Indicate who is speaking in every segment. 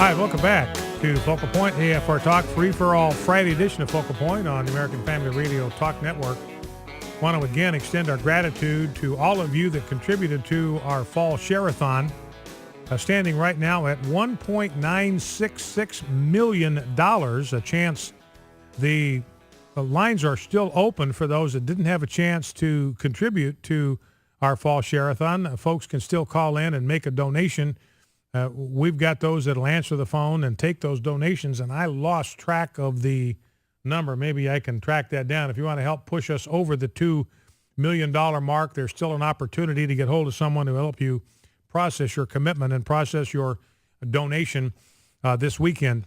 Speaker 1: Hi, welcome back to Focal Point, AFR Talk, free-for-all Friday edition of Focal Point on the American Family Radio Talk Network. Want to again extend our gratitude to all of you that contributed to our fall share-a-thon, standing right now at $1.966 million. A chance the lines are still open for those that didn't have a chance to contribute to our fall share-a-thon. Folks can still call in and make a donation. We've got those that'll answer the phone and take those donations, and I lost track of the number. Maybe I can track that down. If you want to help push us over the $2 million mark, there's still an opportunity to get hold of someone who will help you process your commitment and process your donation this weekend.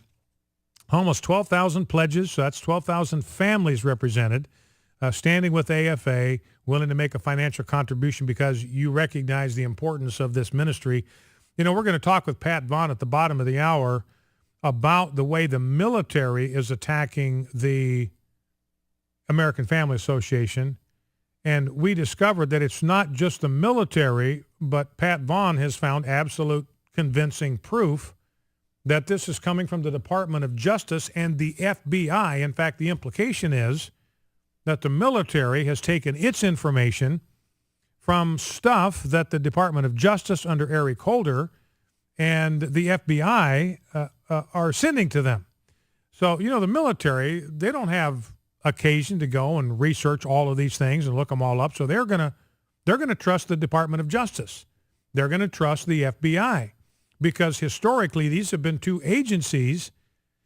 Speaker 1: Almost 12,000 pledges, so that's 12,000 families represented, standing with AFA, willing to make a financial contribution because you recognize the importance of this ministry. You know, we're going to talk with Pat Vaughn at the bottom of the hour about the way the military is attacking the American Family Association. And we discovered that it's not just the military, but Pat Vaughn has found absolute convincing proof that this is coming from the Department of Justice and the FBI. In fact, the implication is that the military has taken its information from stuff that the Department of Justice under Eric Holder and the FBI are sending to them. So, you know, the military, they don't have occasion to go and research all of these things and look them all up. So they're going to trust the Department of Justice. They're going to trust the FBI because historically these have been two agencies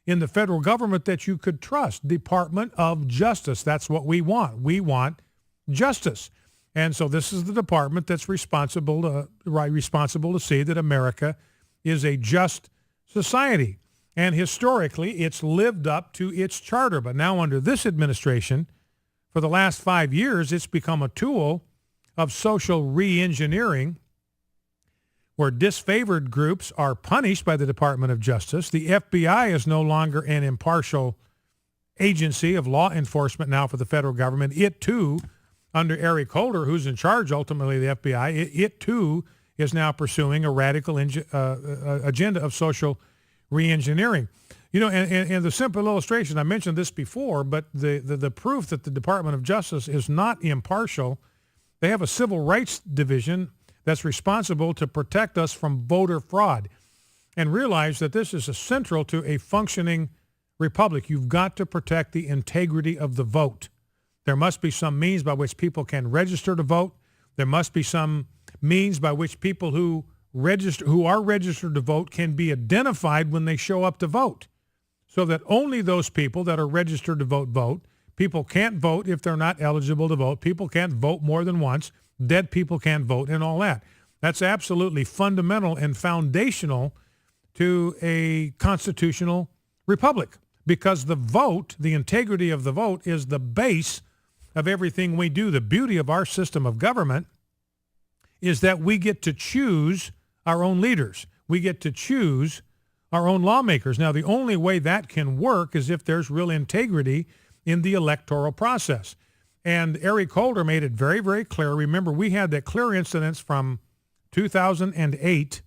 Speaker 1: in the federal government that you could trust. Department of Justice. That's what we want. We want justice. And so this is the department that's responsible to see that America is a just society. And historically, it's lived up to its charter. But now under this administration, for the last 5 years, it's become a tool of social re-engineering where disfavored groups are punished by the Department of Justice. The FBI is no longer an impartial agency of law enforcement now for the federal government. It, too, under Eric Holder, who's in charge ultimately of the FBI, it too is now pursuing a radical agenda of social reengineering. You know, and the simple illustration, I mentioned this before, but the proof that the Department of Justice is not impartial, they have a civil rights division that's responsible to protect us from voter fraud. And realize that this is central to a functioning republic. You've got to protect the integrity of the vote. There must be some means by which people can register to vote. There must be some means by which people who are registered to vote can be identified when they show up to vote, so that only those people that are registered to vote. People can't vote if they're not eligible to vote. People can't vote more than once. Dead people can't vote and all that. That's absolutely fundamental and foundational to a constitutional republic because the vote, the integrity of the vote, is the base of everything we do. The beauty of our system of government is that we get to choose our own leaders. We get to choose our own lawmakers. Now, the only way that can work is if there's real integrity in the electoral process. And Eric Holder made it very, very clear. Remember, we had that clear incident from 2008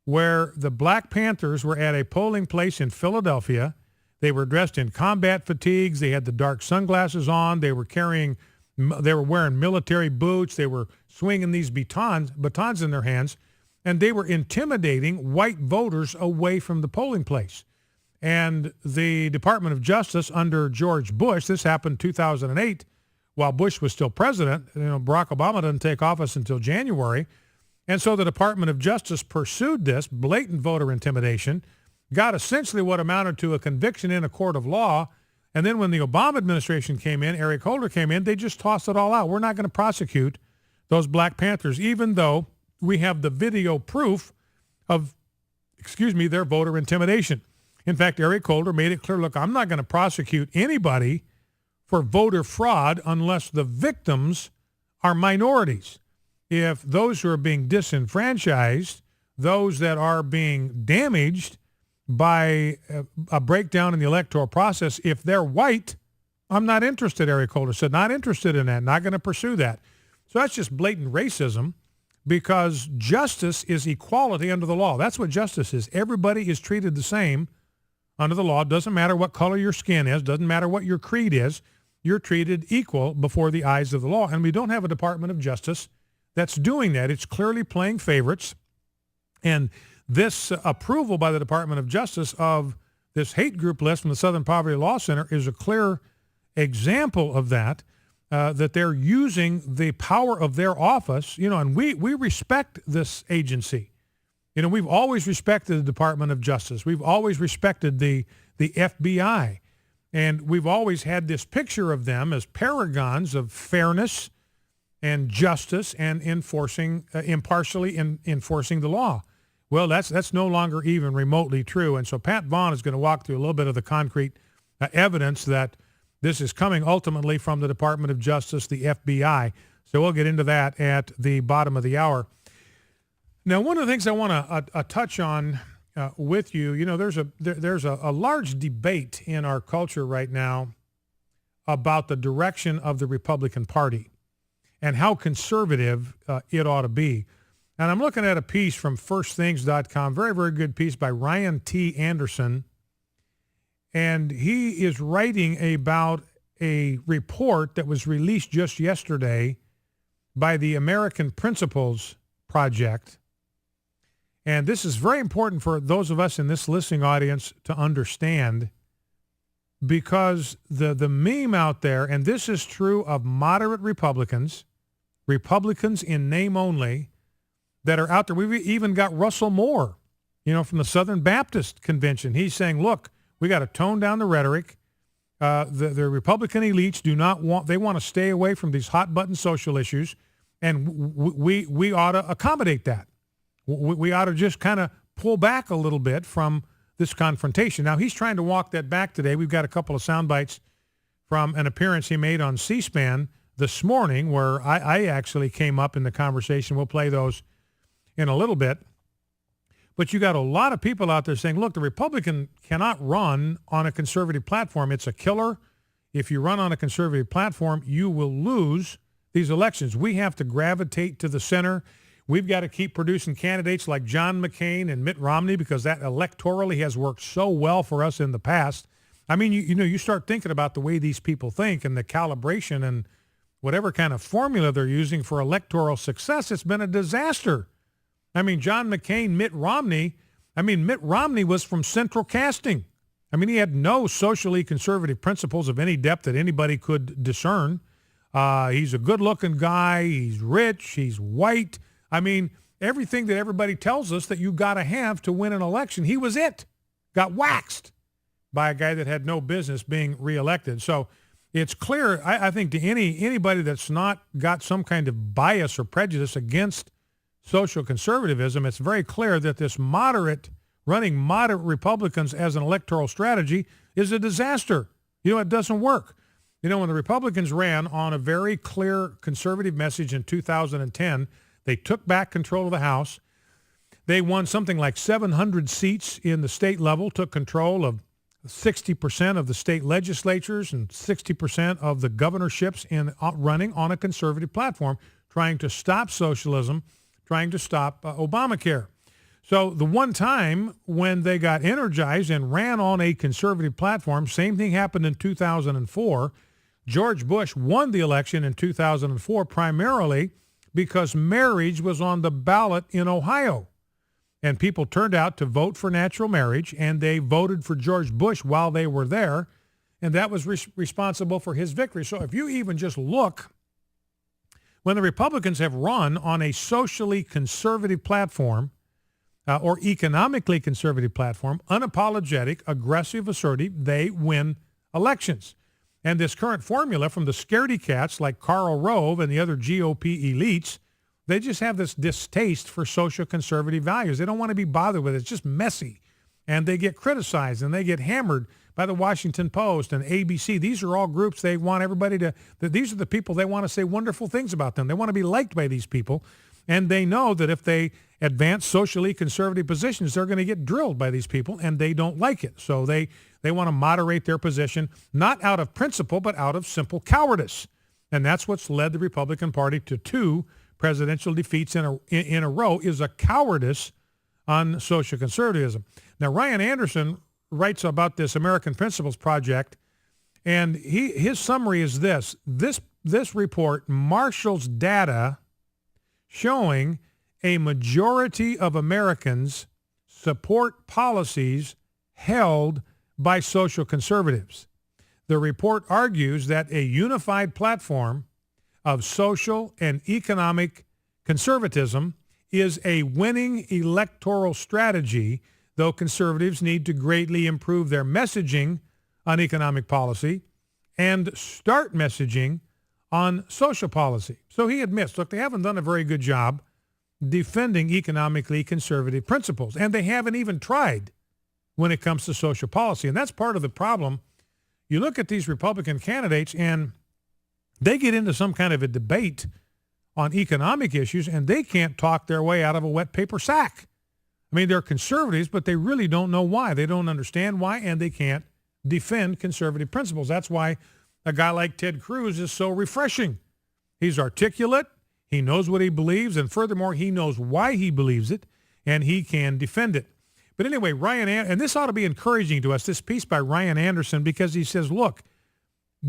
Speaker 1: where the Black Panthers were at a polling place in Philadelphia. They were dressed in combat fatigues. They had the dark sunglasses on. They were wearing military boots. They were swinging these batons in their hands, and they were intimidating white voters away from the polling place. And the Department of Justice under George Bush, this happened 2008, while Bush was still president. You know, Barack Obama didn't take office until January. And so the Department of Justice pursued this blatant voter intimidation, got essentially what amounted to a conviction in a court of law. And then when the Obama administration came in, Eric Holder came in, they just tossed it all out. We're not going to prosecute those Black Panthers, even though we have the video proof of, their voter intimidation. In fact, Eric Holder made it clear, look, I'm not going to prosecute anybody for voter fraud unless the victims are minorities. If those who are being disenfranchised, those that are being damaged by a breakdown in the electoral process, if they're white, I'm not interested, Eric Holder said. Not interested in that. Not going to pursue that. So that's just blatant racism because justice is equality under the law. That's what justice is. Everybody is treated the same under the law. Doesn't matter what color your skin is. Doesn't matter what your creed is. You're treated equal before the eyes of the law. And we don't have a Department of Justice that's doing that. It's clearly playing favorites. And this approval by the Department of Justice of this hate group list from the Southern Poverty Law Center is a clear example of that, that they're using the power of their office, and we respect this agency. We've always respected the Department of Justice. We've always respected the FBI. And we've always had this picture of them as paragons of fairness and justice and impartially enforcing the law. Well, that's no longer even remotely true. And so Pat Vaughn is going to walk through a little bit of the concrete evidence that this is coming ultimately from the Department of Justice, the FBI. So we'll get into that at the bottom of the hour. Now, one of the things I want to touch on with you, there's a large debate in our culture right now about the direction of the Republican Party and how conservative it ought to be. And I'm looking at a piece from firstthings.com, very, very good piece by Ryan T. Anderson. And he is writing about a report that was released just yesterday by the American Principles Project. And this is very important for those of us in this listening audience to understand, because the meme out there, and this is true of moderate Republicans in name only, that are out there. We've even got Russell Moore, from the Southern Baptist Convention. He's saying, look, we got to tone down the rhetoric. The Republican elites they want to stay away from these hot button social issues, and we ought to accommodate that. We ought to just kind of pull back a little bit from this confrontation. Now, he's trying to walk that back today. We've got a couple of sound bites from an appearance he made on C-SPAN this morning where I actually came up in the conversation. We'll play those in a little bit. But you got a lot of people out there saying, look, the Republican cannot run on a conservative platform. It's a killer. If you run on a conservative platform, you will lose these elections. We have to gravitate to the center. We've got to keep producing candidates like John McCain and Mitt Romney, because that electorally has worked so well for us in the past. I mean, you start thinking about the way these people think and the calibration and whatever kind of formula they're using for electoral success. It's been a disaster. I mean, John McCain, Mitt Romney was from central casting. I mean, he had no socially conservative principles of any depth that anybody could discern. He's a good-looking guy. He's rich. He's white. I mean, everything that everybody tells us that you got to have to win an election, he was it. Got waxed by a guy that had no business being reelected. So it's clear, I think, to anybody that's not got some kind of bias or prejudice against social conservatism, it's very clear that this running moderate Republicans as an electoral strategy is a disaster. It doesn't work. When the Republicans ran on a very clear conservative message in 2010, they took back control of the House. They won something like 700 seats in the state level, took control of 60% of the state legislatures and 60% of the governorships in running on a conservative platform, trying to stop socialism, trying to stop Obamacare. So the one time when they got energized and ran on a conservative platform, same thing happened in 2004. George Bush won the election in 2004 primarily because marriage was on the ballot in Ohio. And people turned out to vote for natural marriage, and they voted for George Bush while they were there, and that was responsible for his victory. So if you even just look, when the Republicans have run on a socially conservative platform or economically conservative platform, unapologetic, aggressive, assertive, they win elections. And this current formula from the scaredy cats like Karl Rove and the other GOP elites, they just have this distaste for social conservative values. They don't want to be bothered with it. It's just messy. And they get criticized and they get hammered by the Washington Post and ABC. These are all groups they want everybody these are the people they want to say wonderful things about them. They want to be liked by these people. And they know that if they advance socially conservative positions, they're going to get drilled by these people, and they don't like it. So they want to moderate their position, not out of principle, but out of simple cowardice. And that's what's led the Republican Party to two presidential defeats in a row is a cowardice on social conservatism. Now, Ryan Anderson writes about this American Principles Project, and his summary is this. This report marshals data showing a majority of Americans support policies held by social conservatives. The report argues that a unified platform of social and economic conservatism is a winning electoral strategy, though conservatives need to greatly improve their messaging on economic policy and start messaging on social policy. So he admits, look, they haven't done a very good job defending economically conservative principles, and they haven't even tried when it comes to social policy. And that's part of the problem. You look at these Republican candidates, and they get into some kind of a debate on economic issues, and they can't talk their way out of a wet paper sack. I mean, they're conservatives, but they really don't know why. They don't understand why, and they can't defend conservative principles. That's why a guy like Ted Cruz is so refreshing. He's articulate, he knows what he believes, and furthermore, he knows why he believes it, and he can defend it. But anyway, and this ought to be encouraging to us, this piece by Ryan Anderson, because he says, look,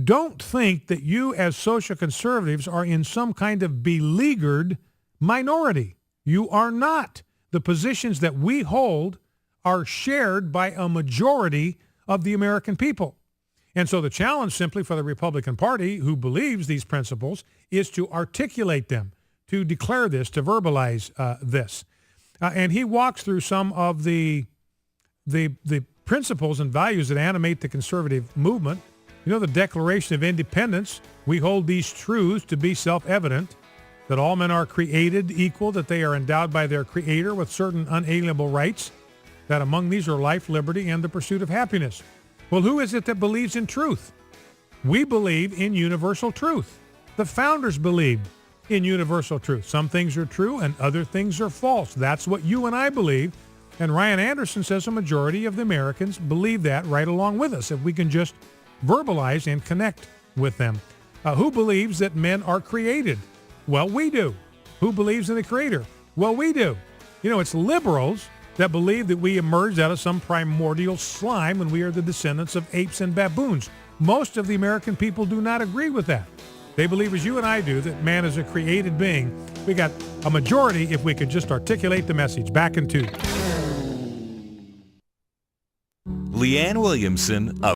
Speaker 1: don't think that you as social conservatives are in some kind of beleaguered minority. You are not. The positions that we hold are shared by a majority of the American people. And so the challenge simply for the Republican Party, who believes these principles, is to articulate them, to declare this, to verbalize this. And he walks through some of the principles and values that animate the conservative movement. You know, the Declaration of Independence, we hold these truths to be self-evident, that all men are created equal, that they are endowed by their Creator with certain unalienable rights, that among these are life, liberty, and the pursuit of happiness. Well, who is it that believes in truth? We believe in universal truth. The founders believed in universal truth. Some things are true and other things are false. That's what you and I believe. And Ryan Anderson says a majority of the Americans believe that right along with us, if we can just verbalize and connect with them. Who believes that men are created? Well, we do. Who believes in the Creator? Well, we do. You know, it's liberals that believe that we emerged out of some primordial slime when we are the descendants of apes and baboons. Most of the American people do not agree with that. They believe, as you and I do, that man is a created being. We got a majority if we could just articulate the message. Back in two.
Speaker 2: Leanne Williamson of